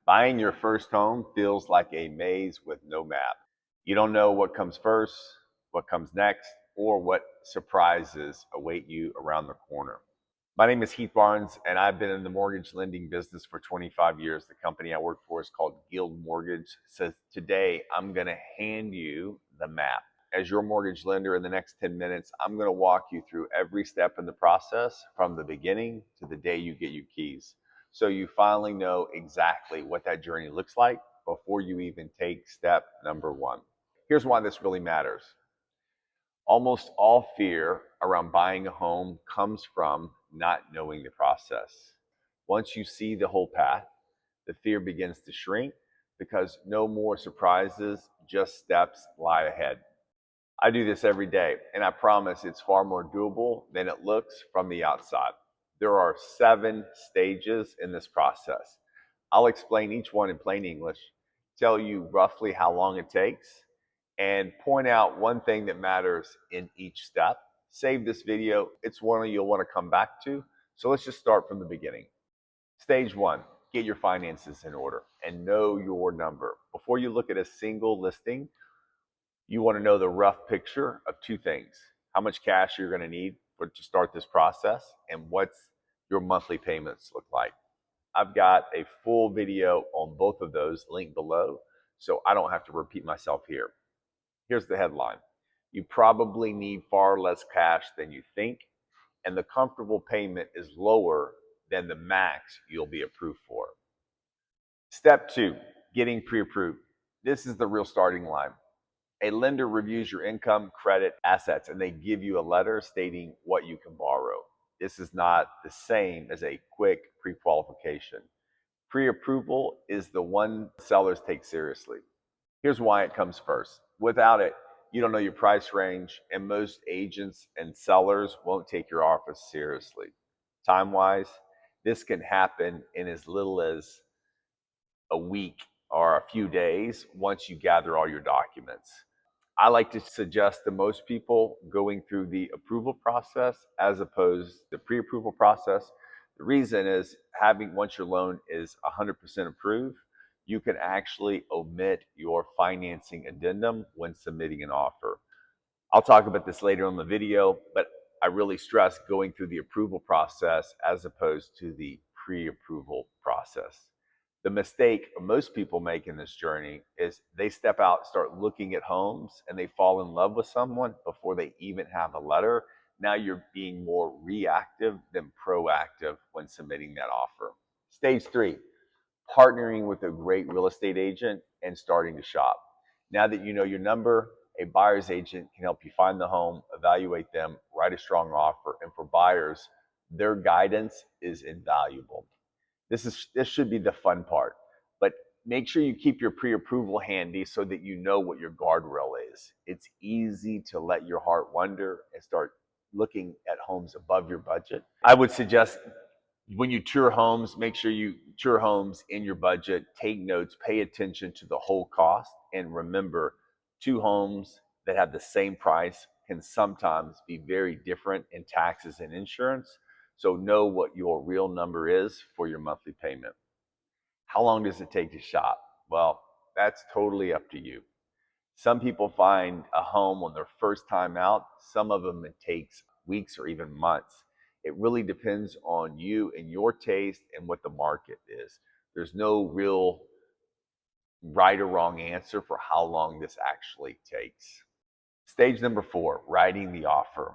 Buying your first home feels like a maze with no map. You don't know what comes first, what comes next, or what surprises await you around the corner. My name is Heath Barnes, and I've been in the mortgage lending business for 25 years. The company I work for is called Guild Mortgage. So today, I'm going to hand you the map. As your mortgage lender, in the next 10 minutes, I'm going to walk you through every step in the process from the beginning to the day you get your keys. So you finally know exactly what that journey looks like before you even take step number one. Here's why this really matters. Almost all fear around buying a home comes from not knowing the process. Once you see the whole path, the fear begins to shrink because no more surprises, just steps lie ahead. I do this every day, and I promise it's far more doable than it looks from the outside. There are 7 stages in this process. I'll explain each one in plain English, tell you roughly how long it takes, and point out one thing that matters in each step. Save this video. It's one you'll want to come back to. So let's just start from the beginning. Stage 1, get your finances in order and know your number. Before you look at a single listing, you want to know the rough picture of 2 things: how much cash you're going to need to start this process, and what's your monthly payments look like. I've got a full video on both of those linked below, so I don't have to repeat myself here. Here's the headline: you probably need far less cash than you think, and the comfortable payment is lower than the max you'll be approved for. Step 2, getting pre-approved. This is the real starting line. A lender reviews your income, credit, assets, and they give you a letter stating what you can borrow. This is not the same as a quick pre-qualification. Pre-approval is the one sellers take seriously. Here's why it comes first. Without it, you don't know your price range, and most agents and sellers won't take your offer seriously. Time-wise, this can happen in as little as a week or a few days once you gather all your documents. I like to suggest to most people going through the approval process as opposed to the pre-approval process. The reason is, having once your loan is 100% approved, you can actually omit your financing addendum when submitting an offer. I'll talk about this later in the video, but I really stress going through the approval process as opposed to the pre-approval process. The mistake most people make in this journey is they step out, start looking at homes, and they fall in love with someone before they even have a letter. Now you're being more reactive than proactive when submitting that offer. Stage 3, partnering with a great real estate agent and starting to shop. Now that you know your number, a buyer's agent can help you find the home, evaluate them, write a strong offer, and for buyers, their guidance is invaluable. This should be the fun part, but make sure you keep your pre-approval handy so that you know what your guardrail is. It's easy to let your heart wander and start looking at homes above your budget. I would suggest when you tour homes, make sure you tour homes in your budget, take notes, pay attention to the whole cost, and remember, 2 homes that have the same price can sometimes be very different in taxes and insurance. So know what your real number is for your monthly payment. How long does it take to shop? Well, that's totally up to you. Some people find a home on their first time out. Some of them it takes weeks or even months. It really depends on you and your taste and what the market is. There's no real right or wrong answer for how long this actually takes. Stage number 4, writing the offer.